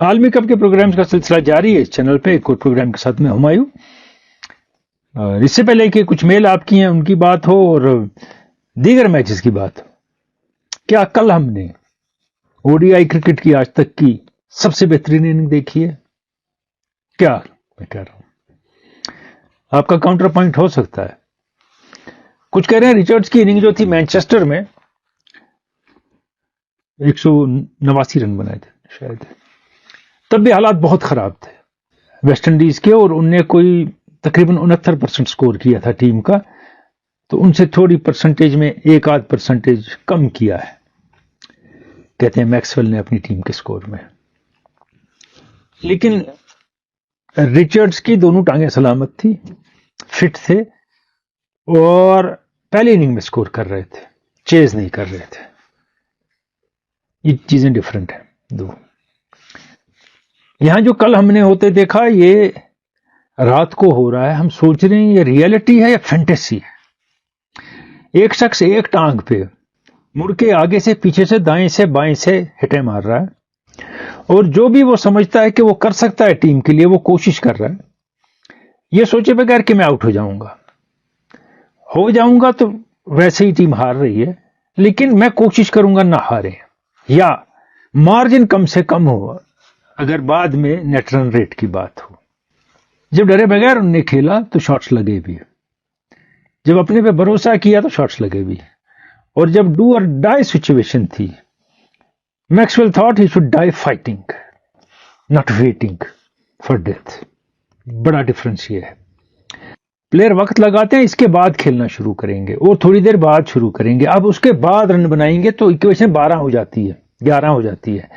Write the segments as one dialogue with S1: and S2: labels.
S1: عالمی کپ کے پروگرامز کا سلسلہ جاری ہے اس چینل پہ. ایک اور پروگرام کے ساتھ میں ہمایوں. اس سے پہلے کہ کچھ میل آپ کی ہیں ان کی بات ہو اور دیگر میچز کی بات ہو، کیا کل ہم نے او ڈی آئی کرکٹ کی آج تک کی سب سے بہترین اننگ دیکھی ہے؟ کیا میں کہہ رہا ہوں، آپ کا کاؤنٹر پوائنٹ ہو سکتا ہے. کچھ کہہ رہے ہیں ریچرڈز کی اننگ جو تھی مینچسٹر میں 189 رن بنائے تھے شاید، تب بھی حالات بہت خراب تھے ویسٹ انڈیز کے، اور ان نے کوئی تقریباً 69% سکور کیا تھا ٹیم کا، تو ان سے تھوڑی پرسنٹیج میں ایک آدھ پرسنٹیج کم کیا ہے کہتے ہیں میکسویل نے اپنی ٹیم کے سکور میں. لیکن ریچرڈز کی دونوں ٹانگیں سلامت تھی، فٹ تھے، اور پہلی اننگ میں سکور کر رہے تھے، چیز نہیں کر رہے تھے. یہ چیزیں ڈفرنٹ ہیں دو. یہاں جو کل ہم نے ہوتے دیکھا یہ رات کو ہو رہا ہے، ہم سوچ رہے ہیں یہ ریئلٹی ہے یا فینٹیسی ہے. ایک شخص ایک ٹانگ پہ مڑ کے آگے سے پیچھے سے دائیں سے بائیں سے ہٹے مار رہا ہے، اور جو بھی وہ سمجھتا ہے کہ وہ کر سکتا ہے ٹیم کے لیے وہ کوشش کر رہا ہے، یہ سوچے بغیر کہ میں آؤٹ ہو جاؤں گا تو ویسے ہی ٹیم ہار رہی ہے، لیکن میں کوشش کروں گا نہ ہارے، یا مارجن کم سے کم ہو اگر بعد میں نیٹ رن ریٹ کی بات ہو. جب ڈرے بغیر انہوں نے کھیلا تو شاٹس لگے بھی، جب اپنے پہ بھروسہ کیا تو شاٹس لگے بھی، اور جب ڈو اور ڈائی سچویشن تھی Maxwell thought he should dye fighting not waiting for death. بڑا ڈفرنس یہ ہے. پلیئر وقت لگاتے ہیں، اس کے بعد کھیلنا شروع کریں گے اور تھوڑی دیر بعد شروع کریں گے، اب اس کے بعد رن بنائیں گے تو اکویشن 12 ہو جاتی ہے، 11 ہو جاتی ہے.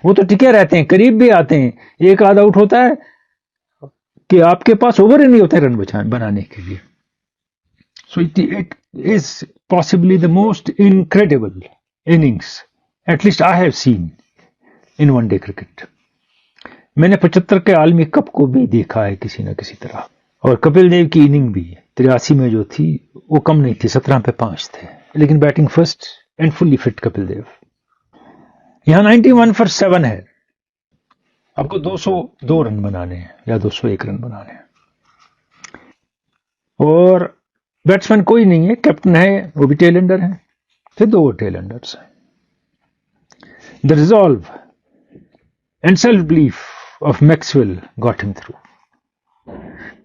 S1: وہ تو ٹکے رہتے ہیں، قریب بھی آتے ہیں، ایک آدھ آؤٹ ہوتا ہے کہ آپ کے پاس اوور ہی نہیں ہوتے رن بنانے کے لیے. So it is possibly the most incredible innings at least I have seen in one day cricket. میں نے 75 کے عالمی کپ کو بھی دیکھا ہے کسی نہ کسی طرح، اور کپل دیو کی اننگ بھی 83 میں جو تھی وہ کم نہیں تھی، 17 پہ 5 تھے، لیکن batting first and fully fit Kapil Dev. یہاں 91 for 7 ہے، آپ کو 202 رن بنانے ہیں یا 201 رن بنانے ہیں، اور بیٹسمین کوئی نہیں ہے، کیپٹن ہے وہ بھی ٹیل اینڈر ہے، پھر 2 ٹیل اینڈرز ہیں. The resolve and self belief of Maxwell got them through.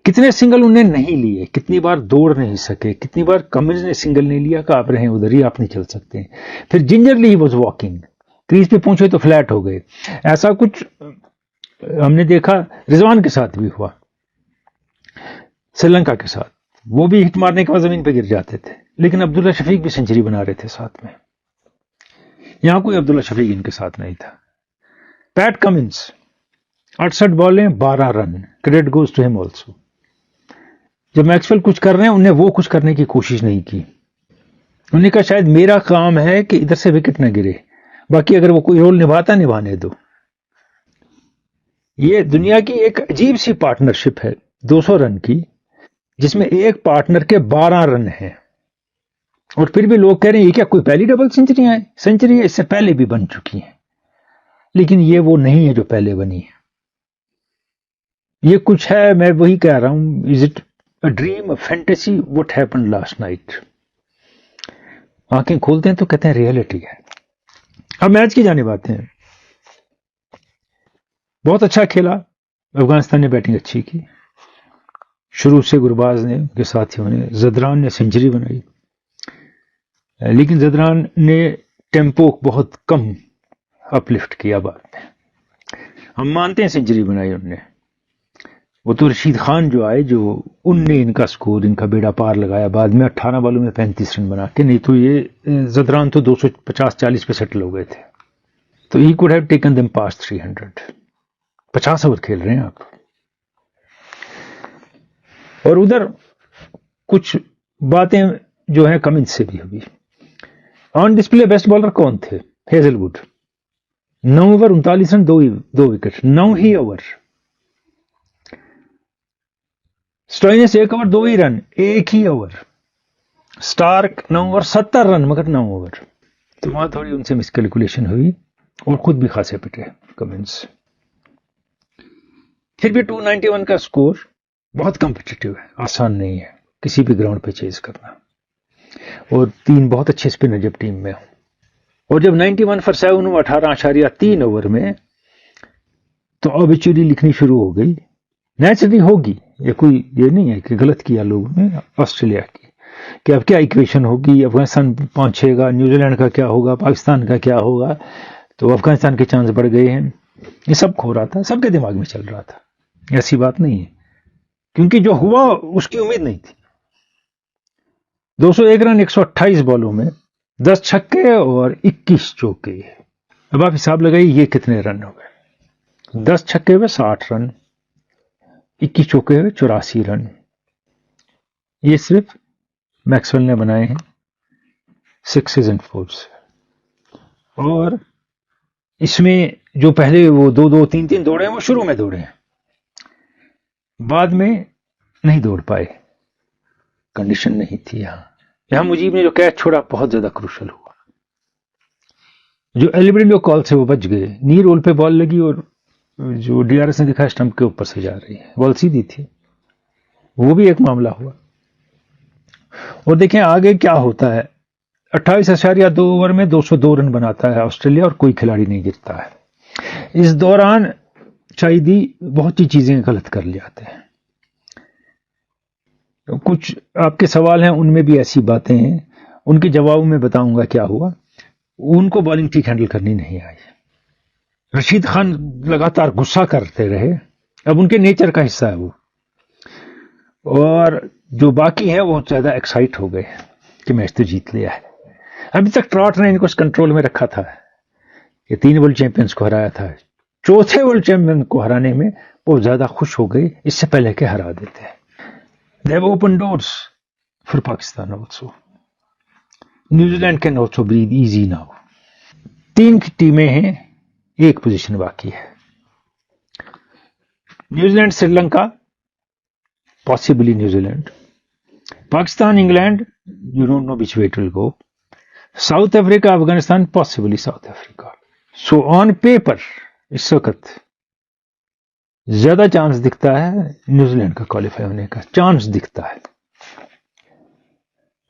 S1: کتنے سنگل انہیں نہیں لیے، کتنی بار دوڑ نہیں سکے، کتنی بار کمنز نے سنگل نہیں لیا کہ آپ رہیں ادھر ہی، آپ نہیں چل سکتے. پھر جنجرلی ہی واز واکنگ، کریز پہ پہنچے تو فلیٹ ہو گئے. ایسا کچھ ہم نے دیکھا رضوان کے ساتھ بھی ہوا، سری لنکا کے ساتھ، وہ بھی ہٹ مارنے کے بعد زمین پہ گر جاتے تھے، لیکن عبداللہ شفیق بھی سنچری بنا رہے تھے ساتھ میں. یہاں کوئی عبداللہ شفیق ان کے ساتھ نہیں تھا. پیٹ کمنس 68 بالیں 12 run, credit goes to them also. جب میکسویل کچھ کر رہے ہیں انہیں وہ کچھ کرنے کی کوشش نہیں کی، انہوں نے کہا شاید میرا کام ہے کہ ادھر سے وکٹ نہ گرے، باقی اگر وہ کوئی رول نبھاتا نبھانے دو. یہ دنیا کی ایک عجیب سی پارٹنرشپ ہے 200 رن کی، جس میں ایک پارٹنر کے 12 رن ہیں، اور پھر بھی لوگ کہہ رہے ہیں یہ کیا کوئی پہلی ڈبل سنچری ہے، اس سے پہلے بھی بن چکی ہیں، لیکن یہ وہ نہیں ہے جو پہلے بنی ہے. یہ کچھ ہے، میں وہی کہہ رہا ہوں، is it a dream, a fantasy, what happened last night. آنکھیں کھولتے ہیں تو کہتے ہیں ریئلٹی ہے. اب میچ کی جانب آتے ہیں. بہت اچھا کھیلا افغانستان نے، بیٹنگ اچھی کی، شروع سے گرباز نے کے ساتھیوں نے، زدران نے سنچری بنائی، لیکن زدران نے ٹیمپو بہت کم اپ لفٹ کیا بعد میں. ہم مانتے ہیں سنچری بنائی انہوں نے، وہ تو رشید خان جو آئے جو ان نے ان کا سکور، ان کا بیڑا پار لگایا بعد میں 18 بالوں میں 35 رن بنا کے، نہیں تو یہ زدران تو 250-40 پہ سیٹل ہو گئے تھے. تو he could have taken them pass 300. 50 over کھیل رہے ہیں آپ. اور ادھر کچھ باتیں جو ہیں کمنس سے بھی ہوئی. آن ڈسپلے بیسٹ بالر کون تھے؟ Hazel would, 9 over 39 run, 2 wicket, 9 he over. سٹوئنس 1 over 2 he run, 1 he over. Stork 9 over 70 رن مگر 9 اوور. تو وہاں تھوڑی ان سے مس کیلکولیشن ہوئی، اور خود بھی خاصے پٹے کمنس. پھر بھی 291 کا سکور بہت کمپٹیٹو ہے، آسان نہیں ہے کسی بھی گراؤنڈ پہ چیز کرنا، اور 3 بہت اچھے اسپنر جب ٹیم میں ہوں، اور جب 91 for 7 ہوا 18.3 اوور میں، تو اوبیچوری لکھنی شروع ہو گئی، نیچرلی ہوگی، یہ کوئی یہ نہیں ہے کہ غلط کیا لوگوں نے آسٹریلیا کی، کہ اب کیا ایکویشن ہوگی، افغانستان پہنچے گا، نیوزی لینڈ کا کیا ہوگا، پاکستان کا کیا ہوگا، تو افغانستان کے چانس بڑھ گئے ہیں، یہ سب ہو رہا تھا، سب کے دماغ میں چل رہا تھا، ایسی بات نہیں ہے، کیونکہ جو ہوا اس کی امید نہیں تھی۔ 201 رن 128 بالوں میں 10 چھکے اور 21 چوکے، اب آپ حساب لگائیے یہ کتنے رن ہو گئے، 10 چھکے ہوئے 60 رن، 21 چوکے ہوئے 84 رن، یہ صرف میکسویل نے بنائے ہیں 6 اینڈ 4 سے، اور اس میں جو پہلے وہ 2-2-3-3 دوڑے ہیں وہ شروع میں دوڑے ہیں، بعد میں نہیں دوڑ پائے، کنڈیشن نہیں تھی یہاں مجیب نے جو کیچ چھوڑا بہت زیادہ کروشل ہوا، جو ایلبرینڈو کال سے وہ بچ گئے، نی رول پہ بال لگی اور جو ڈی آر ایس نے دکھا اسٹمپ کے اوپر سے جا رہی ہے، بال سیدھی تھی، وہ بھی ایک معاملہ ہوا۔ اور دیکھیں آگے کیا ہوتا ہے، 28.2 اوور میں 202 رن بناتا ہے آسٹریلیا اور کوئی کھلاڑی نہیں گرتا ہے۔ اس دوران شاہدی بہت سی چیزیں غلط کر جاتے ہیں، کچھ آپ کے سوال ہیں ان میں بھی ایسی باتیں ہیں، ان کے جواب میں بتاؤں گا کیا ہوا۔ ان کو بالنگ ٹھیک ہینڈل کرنی نہیں آئی، رشید خان لگاتار غصہ کرتے رہے، اب ان کے نیچر کا حصہ ہے وہ، اور جو باقی ہیں وہ زیادہ ایکسائٹ ہو گئے کہ میچ تو جیت لیا ہے۔ ابھی تک ٹراٹ نے ان کو کنٹرول میں رکھا تھا، یہ 3 ورلڈ چیمپئنز کو ہرایا تھا، چوتھے ورلڈ چیمپئن کو ہرانے میں وہ زیادہ خوش ہو گئے اس سے پہلے کہ ہرا دیتے ہیں۔ They have opened doors for Pakistan also. New Zealand can also breathe easy now. 3 ٹیمیں ہیں، 1 پوزیشن باقی ہے، New Zealand Sri Lanka, possibly New Zealand, Pakistan England, you don't know which way it will go, South Africa Afghanistan, possibly South Africa. So on paper اس وقت زیادہ chance دکھتا ہے New Zealand کا qualify ہونے کا، چانس دکھتا ہے،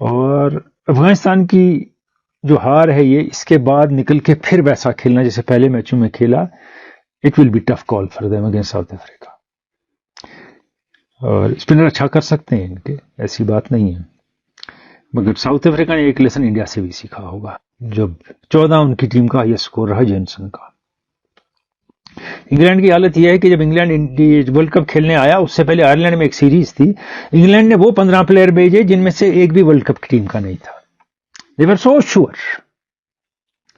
S1: اور افغانستان کی جو ہار ہے یہ اس کے بعد نکل کے پھر ویسا کھیلنا جیسے پہلے میچوں میں کھیلا، it will be tough call for them against South Africa, اور اسپنر اچھا کر سکتے ہیں ان کے، ایسی بات نہیں ہے، مگر ساؤتھ افریقہ نے ایک لیسن انڈیا سے بھی سیکھا ہوگا جب 14 ان کی ٹیم کا یہ سکور رہا جینسن کا۔ انگلینڈ کی حالت یہ ہے کہ جب انگلینڈ ورلڈ کپ کھیلنے آیا اس سے پہلے آئرلینڈ میں ایک سیریز تھی، انگلینڈ نے وہ 15 پلیئر بھیجے جن میں سے ایک بھی ورلڈ کپ کی ٹیم کا نہیں تھا، they were so sure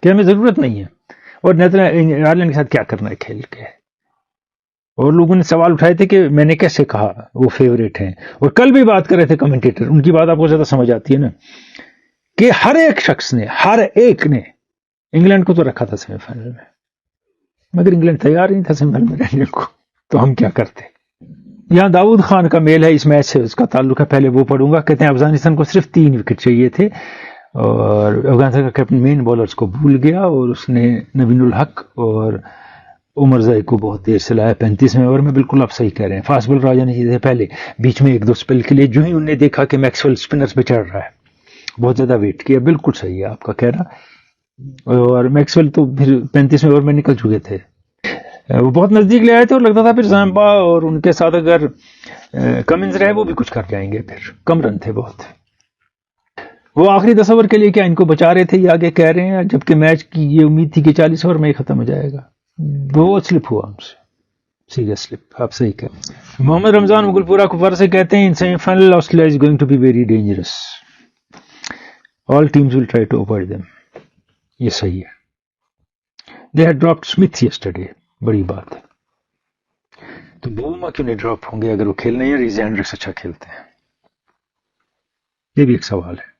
S1: کہ ہمیں ضرورت نہیں ہے، اور آئرلینڈ کے ساتھ کیا کرنا ہے کھیل کے، اور لوگوں نے سوال اٹھائے تھے کہ میں نے کیسے کہا وہ فیوریٹ ہیں، اور کل بھی بات کر رہے تھے کمنٹیٹر، ان کی بات آپ کو زیادہ سمجھ آتی ہے نا، کہ ہر ایک شخص نے، ہر ایک نے انگلینڈ کو تو رکھا تھا سیمی فائنل میں، مگر انگلینڈ تیار نہیں تھا سیمی فائنل میں رہنے کو، تو ہم کیا کرتے۔ یہاں داؤد خان کا میل ہے اس میچ سے، اس کا تعلق ہے، پہلے وہ پڑھوں گا، کہتے ہیں افغانستان کو صرف 3 وکٹ چاہیے تھے، اور افغانستان کا کیپٹن مین بالرز کو بھول گیا، اور اس نے نوین الحق اور عمر زئی کو بہت دیر سے لایا 35ویں اوور میں، بالکل آپ صحیح کہہ رہے ہیں، فاسٹ بال راجا نے چیزیں پہلے بیچ میں 1-2 سپل کے لیے، جو ہی انہوں نے دیکھا کہ میکسویل سپنرز پہ چڑھ رہا ہے، بہت زیادہ ویٹ کیا، بالکل صحیح ہے آپ کا کہنا، اور میکسویل تو پھر 35ویں اوور میں نکل چکے تھے، وہ بہت نزدیک لے آئے تھے، اور لگتا تھا پھر زامبا اور ان کے ساتھ اگر کمنز رہے وہ بھی کچھ کر جائیں گے، پھر کم رن تھے بہت، وہ آخری 10 اوور کے لیے کیا ان کو بچا رہے تھے، یہ آگے کہہ رہے ہیں، جبکہ میچ کی یہ امید تھی کہ 40 اوور میں یہ ختم ہو جائے گا، بہت سلپ ہوا ہم سے، سیریس سلپ، آپ صحیح کہیں۔ محمد رمضان مغل پورہ کفر سے کہتے ہیں in semi final Australia is going to be very dangerous, all teams will try to avoid them, یہ صحیح ہے۔ They had dropped Smith yesterday, بڑی بات ہے، تو بوما کیوں نہیں ڈراپ ہوں گے اگر وہ کھیلنے ہیں، ریز ہینڈرکس اچھا کھیلتے ہیں، یہ بھی ایک سوال ہے۔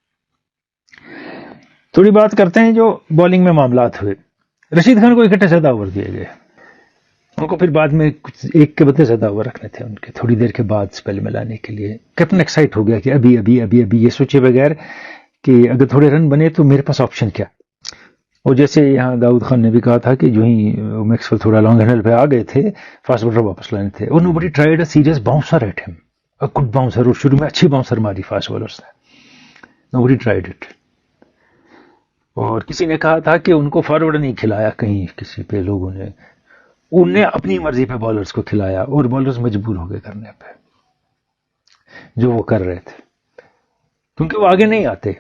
S1: تھوڑی بات کرتے ہیں جو بالنگ میں معاملات ہوئے، رشید خان کو 61 زیادہ اوور دیے گئے، ان کو پھر بعد میں کچھ 1 کے بدلے زیادہ اوور رکھنے تھے ان کے، تھوڑی دیر کے بعد اسپیل میں لانے کے لیے، کیپٹن ایکسائٹ ہو گیا کہ ابھی ابھی ابھی ابھی، یہ سوچے بغیر کہ اگر تھوڑے رن بنے تو میرے پاس آپشن کیا، اور جیسے یہاں داؤد خان نے بھی کہا تھا کہ جو ہی میکسویل تھوڑا لانگ ہینڈل پہ آ گئے تھے فاسٹ بولر واپس لانے تھے, اور nobody tried a serious bouncer at him, a good bouncer, اور شروع میں اچھی باؤنسر ماری فاسٹ بولرز نے, نوبڈی ٹرائیڈ اٹ. اور کسی نے کہا تھا کہ ان کو فارورڈ نہیں کھلایا کہیں کسی پہ لوگوں نے, انہیں اپنی مرضی پہ بالرز کو کھلایا اور بالرز مجبور ہو گئے کرنے پہ جو وہ کر رہے تھے, کیونکہ وہ آگے نہیں آتے,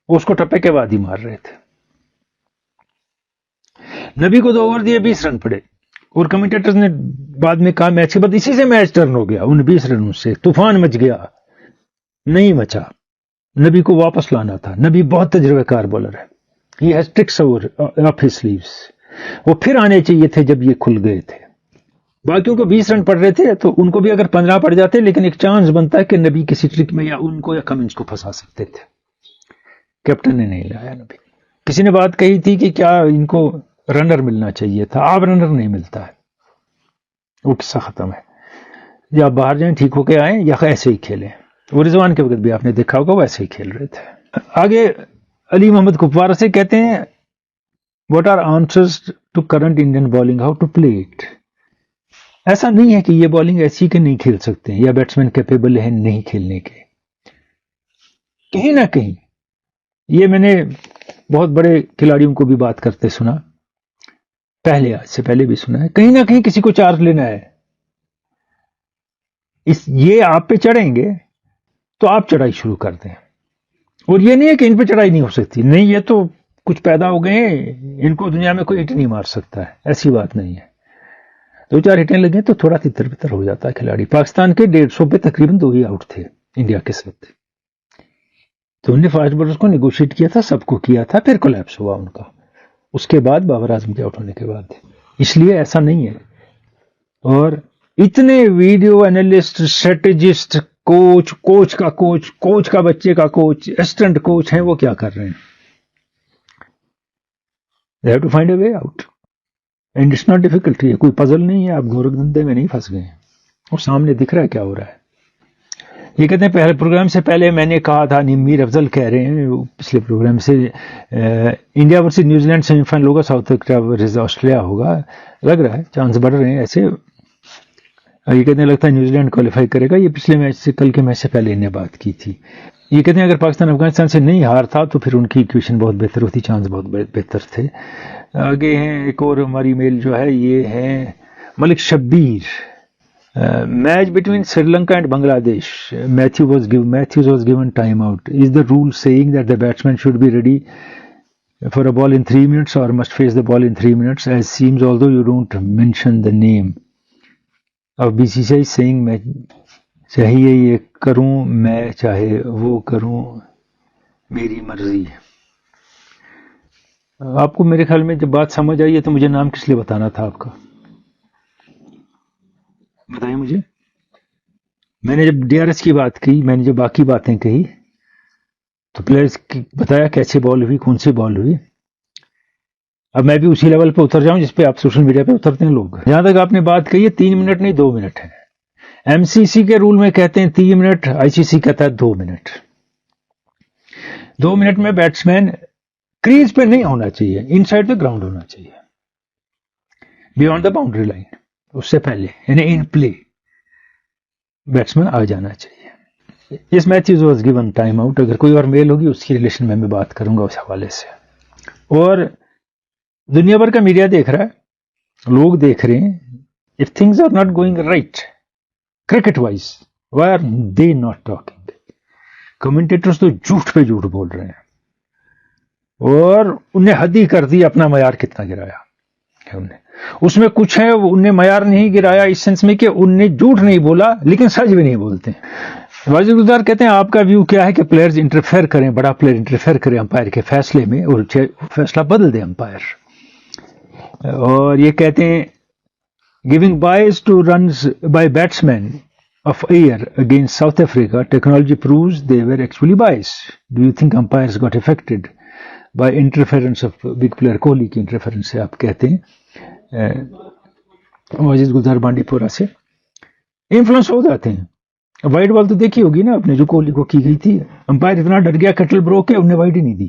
S1: وہ اس کو ٹپے کے بعد ہی مار رہے تھے. نبی کو 2 اوور دیے 20 رن پڑے, اور کمنٹیٹرز نے بعد میں کہا میچ کے بعد اسی سے میچ ٹرن ہو گیا, ان 20 رنوں سے طوفان مچ گیا. نہیں مچا, نبی کو واپس لانا تھا. نبی بہت تجربہ کار بالر ہے, he has tricks up his sleeves. وہ پھر آنے چاہیے تھے جب یہ کھل گئے تھے. باقیوں کو 20 رن پڑ رہے تھے تو ان کو بھی اگر 15 پڑ جاتے, لیکن ایک چانس بنتا ہے کہ نبی کسی ٹرک میں یا ان کو یا کمنس کو پھنسا سکتے تھے. کیپٹن نے نہیں لایا نبی. کسی نے بات کہی تھی کہ کیا ان کو رنر ملنا چاہیے تھا, آپ رنر نہیں ملتا ہے, وہ قصہ ختم ہے. یا آپ باہر جائیں ٹھیک ہو کے آئیں یا ایسے ہی کھیلیں. وہ رضوان کے وقت بھی آپ نے دیکھا ہوگا وہ ایسے ہی کھیل رہے تھے. آگے علی محمد کپوارہ سے کہتے ہیں what are answers to current Indian bowling, how to play it. ایسا نہیں ہے کہ یہ بالنگ ایسی کہ نہیں کھیل سکتے یا بیٹسمین کیپیبل ہے نہیں کھیلنے کے. کہیں نہ کہیں یہ میں نے بہت بڑے کھلاڑیوں کو بھی بات کرتے سنا, پہلے آج سے پہلے بھی سنا ہے, کہیں نہ کہیں کسی کو چارج لینا ہے. یہ آپ پہ چڑھیں گے تو آپ چڑھائی شروع کر دیں, اور یہ نہیں ہے کہ ان پہ چڑھائی نہیں ہو سکتی, نہیں یہ تو کچھ پیدا ہو گئے ہیں, ان کو دنیا میں کوئی ہٹ نہیں مار سکتا ہے, ایسی بات نہیں ہے. 2-4 ہٹیں لگیں تو تھوڑا تتر بتر ہو جاتا ہے کھلاڑی. پاکستان کے 150 پہ تقریباً 2 ہی آؤٹ تھے انڈیا کے ساتھ, تو انہوں نے فاسٹ بالرز کو نیگوشیٹ کیا تھا, سب کو کیا تھا, پھر کولیپس ہوا ان کا اس کے بعد بابر اعظم کے آؤٹ ہونے کے بعد. اس لیے ایسا نہیں ہے. اور اتنے ویڈیو اینالسٹ, اسٹریٹجسٹ, کوچ کا بچے کا کوچ, اسسٹنٹ کوچ ہیں, وہ کیا کر رہے ہیں؟ they have to find a way out and it's not difficult. یہ کوئی پزل نہیں ہے, آپ گورکھ دندے میں نہیں پھنس گئے ہیں, وہ سامنے دکھ رہا ہے کیا ہو رہا ہے. یہ کہتے ہیں پہلے پروگرام سے پہلے میں نے کہا تھا, میر افضل کہہ رہے ہیں پچھلے پروگرام سے, India versus New Zealand semi final ہوگا, ساؤتھ افریقہ ورسز آسٹریلیا ہوگا, لگ رہا ہے چانس بڑھ رہے ہیں ایسے. یہ کہتے ہیں لگتا ہے نیوزی لینڈ کوالیفائی کرے گا. یہ پچھلے میچ سے, کل کے میچ سے پہلے انہیں بات کی تھی. یہ کہتے ہیں اگر پاکستان افغانستان سے نہیں ہار تھا تو پھر ان کی ایکویشن بہت بہتر ہوتی, چانس بہت بہتر تھے. آگے ہیں ایک اور ہماری میل جو ہے, یہ ہے Malik Shabbir. Match between Sri Lanka and Bangladesh, Mathews was given time out. Is the rule saying that the batsman should be ready for a ball in 3 minutes or must face the ball in 3 minutes? As seems, although you don't mention the name of BCCI, saying میں چاہیے یہ کروں, میں چاہے وہ کروں, میری مرضی. آپ کو میرے خیال میں جب بات سمجھ آئی ہے تو مجھے نام کس لیے بتانا تھا آپ کا, بتائیں مجھے. میں نے جب ڈی آر ایس کی بات کی, میں نے جب باقی باتیں کہی تو پلیئرز کی بتایا کیسے بال ہوئی, کون سی بال ہوئی. اب میں بھی اسی لیول پہ اتر جاؤں جس پہ آپ سوشل میڈیا پہ اترتے ہیں لوگ. جہاں تک آپ نے بات کہی ہے 3 منٹ نہیں 2 منٹ ہے. ایم سی سی کے رول میں کہتے ہیں 3 منٹ, آئی سی سی کہتا ہے 2 منٹ. 2 منٹ میں بیٹسمین کریز پہ نہیں ہونا چاہیے, ان سائڈ پہ گراؤنڈ ہونا چاہیے, بیونڈ دا باؤنڈری لائن, اس سے پہلے یعنی ان پلے بیٹسمین آ جانا چاہیے. اس Mathews was given time out. اگر کوئی اور میل ہوگی اس کی ریلیشن میں بات کروں گا اس حوالے سے. اور دنیا بھر کا میڈیا دیکھ رہا ہے, لوگ دیکھ رہے ہیں. If things are not going right cricket wise, why are they not talking. Commentators تو جھوٹ پہ جھوٹ بول رہے ہیں, اور انہیں حد ہی کر دی اپنا معیار کتنا گرایا ہے. اس میں کچھ ہے انہیں معیار نہیں گرایا اس سینس میں کہ انہیں جھوٹ نہیں بولا لیکن سچ بھی نہیں بولتے. واجد گلزار کہتے ہیں آپ کا ویو کیا ہے کہ پلیئرز انٹرفیئر کریں, بڑا پلیئر انٹرفیئر کرے امپائر کے فیصلے میں اور فیصلہ بدل دے امپائر. اور یہ کہتے ہیں giving byes two runs by batsman of air against South Africa, technology proves they were actually biased. Do you think umpires got affected by interference of big player? Kohli کی انٹرفیئرنس سے آپ کہتے ہیں. واجد گلزار بانڈی پورہ سے انفلوئنس ہو جاتے ہیں. وائٹ بال تو دیکھی ہوگی نا آپ نے جو کوہلی کو کی گئی تھی, امپائر اتنا ڈر گیا کٹل برو کے انہیں وائٹ ہی نہیں دی.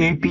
S1: AP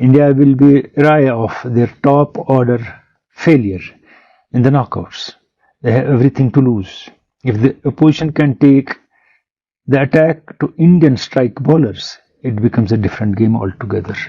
S1: India will be wary of their top order failure in the knockouts. They have everything to lose. If the opposition can take the attack to Indian strike bowlers, it becomes a different game altogether.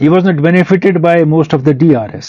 S1: He was not benefited by most of the DRS।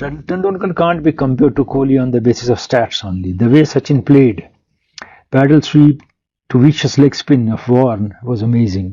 S1: Tendulkar can't be compared to Kohli on the basis of stats only. The way Sachin played, paddle sweep to vicious leg spin of Warren was amazing।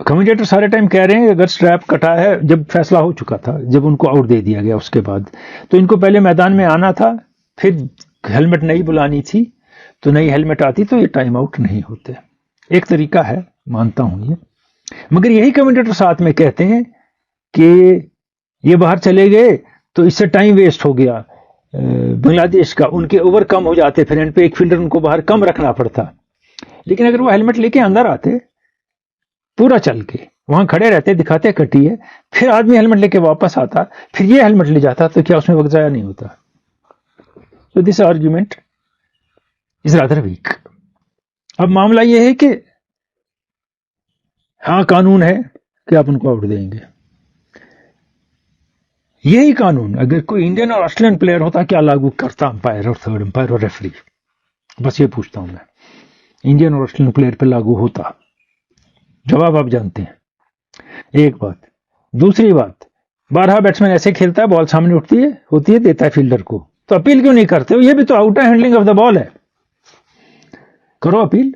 S1: Commentator سارے time کہہ رہے ہیں اگر strip کٹا ہے، جب فیصلہ ہو چکا تھا، جب ان کو آؤٹ دے دیا گیا اس کے بعد، تو ان کو پہلے میدان میں آنا تھا، پھر ہیلمٹ نہیں بلانی تھی، تو نئی ہیلمٹ آتی تو یہ ٹائم آؤٹ نہیں ہوتے. ایک طریقہ ہے، مانتا ہوں یہ. مگر یہی کمنٹیٹر ساتھ میں کہتے ہیں کہ یہ باہر چلے گئے تو اس سے ٹائم ویسٹ ہو گیا بنگلہ دیش کا، ان کے اوور کم ہو جاتے، پھر اینڈ پہ ایک فیلڈر ان کو باہر کم رکھنا پڑتا. لیکن اگر وہ ہیلمٹ لے کے اندر آتے پورا چل کے، وہاں کھڑے رہتے، دکھاتے کٹی ہے، پھر آدمی ہیلمٹ لے کے واپس آتا، پھر یہ ہیلمٹ لے جاتا، تو کیا اس میں وقت ضائع نہیں ہوتا؟ So this argument is rather weak. اب معاملہ یہ ہے کہ ہاں قانون ہے کہ آپ ان کو آؤٹ دیں گے. یہی قانون اگر کوئی انڈین اور آسٹریلین پلیئر ہوتا کیا لاگو کرتا امپائر اور تھرڈ امپائر اور ریفری؟ بس یہ پوچھتا ہوں میں. انڈین اور آسٹریلین پلیئر پہ لاگو ہوتا؟ جواب آپ جانتے ہیں. ایک بات. دوسری بات، 12 بیٹسمین ایسے کھیلتا ہے، بال سامنے اٹھتی ہے ہوتی ہے، دیتا ہے فیلڈر کو، تو اپیل کیوں نہیں کرتے ہو؟ یہ بھی تو آؤٹ ہے، ہینڈلنگ آف دا بال ہے، کرو اپیل.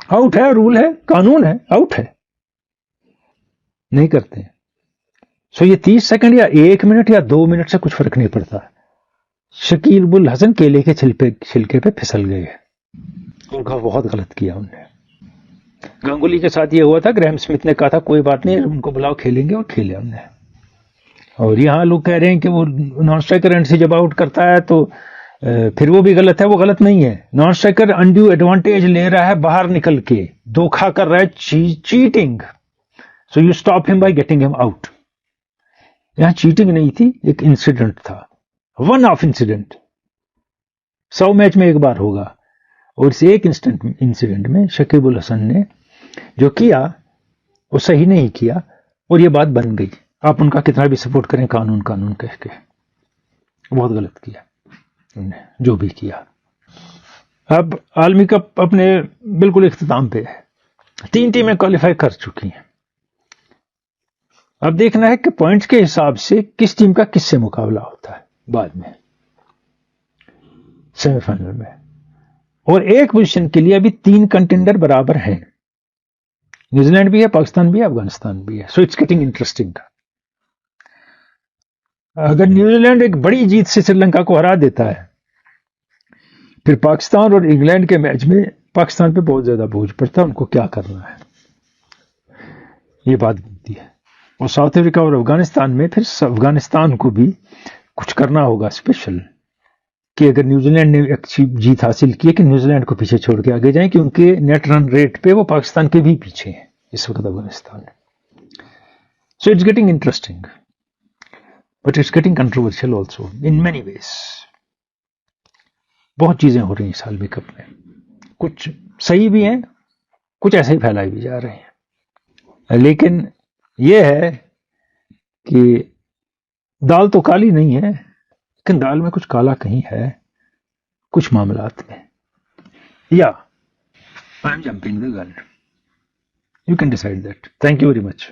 S1: آؤٹ ہے، رول ہے، قانون ہے، آؤٹ ہے، نہیں کرتے. سو یہ 30 سیکنڈ یا 1 منٹ یا 2 منٹ سے کچھ فرق نہیں پڑتا. شکیب الحسن کیلے کے چھلکے پہ پھسل گئے، ان کا بہت غلط کیا انہوں نے. گنگولی کے ساتھ یہ ہوا تھا، گریم سمتھ نے کہا تھا کوئی بات نہیں ان کو بلاؤ کھیلیں گے، اور کھیلے ہم نے. اور یہاں لوگ کہہ رہے ہیں کہ وہ نان اسٹرائکر اینڈ سے جب آؤٹ کرتا ہے تو پھر وہ بھی غلط ہے. وہ غلط نہیں ہے. نان اسٹرائکر انڈیو ایڈوانٹیج لے رہا ہے باہر نکل کے، دھوکھا کر رہا ہے، چیٹنگ. سو یو اسٹاپ ہم بائی گیٹنگ ہم آؤٹ. یہاں چیٹنگ نہیں تھی، ایک انسیڈنٹ تھا، ون آف انسیڈنٹ. 100 میچ میں ایک بار ہوگا، اور اس ایک انسیڈنٹ میں شکیب الحسن نے جو کیا وہ صحیح نہیں کیا، اور یہ بات بن گئی. آپ ان کا کتنا بھی سپورٹ کریں، قانون قانون کہہ کے، بہت غلط کیا انہوں نے جو بھی کیا. اب عالمی کپ اپنے بالکل اختتام پہ ہے. 3 ٹیمیں کوالیفائی کر چکی ہیں. اب دیکھنا ہے کہ پوائنٹس کے حساب سے کس ٹیم کا کس سے مقابلہ ہوتا ہے بعد میں سیمی فائنل میں. اور ایک پوزیشن کے لیے ابھی 3 کنٹینڈر برابر ہیں. نیوزی لینڈ بھی ہے، پاکستان بھی ہے، افغانستان بھی ہے. So it's getting interesting. اگر نیوزی لینڈ ایک بڑی جیت سے سری لنکا کو ہرا دیتا ہے، پھر پاکستان اور انگلینڈ کے میچ میں پاکستان پہ بہت زیادہ بوجھ پڑتا ہے، ان کو کیا کرنا ہے، یہ بات بنتی ہے. اور ساؤتھ افریقہ اور افغانستان میں پھر افغانستان کو بھی کچھ کرنا ہوگا اسپیشل، کہ اگر نیوزی لینڈ نے اچھی جیت حاصل کی ہے کہ نیوزی لینڈ کو پیچھے چھوڑ کے آگے جائیں، کیونکہ نیٹ رن ریٹ پہ وہ پاکستان کے بھی پیچھے ہیں اس وقت Afghanistan. So it's getting interesting but it's getting controversial also in many ways. بہت چیزیں ہو رہی ہیں اس عالمی کپ میں، کچھ صحیح بھی ہیں، کچھ ایسے ہی پھیلائی بھی جا رہے ہیں. لیکن یہ ہے کہ دال تو کالی نہیں ہے، لیکن دال میں کچھ کالا کہیں ہے کچھ معاملات میں. یا I am jumping the gun, you can decide that. Thank you very much.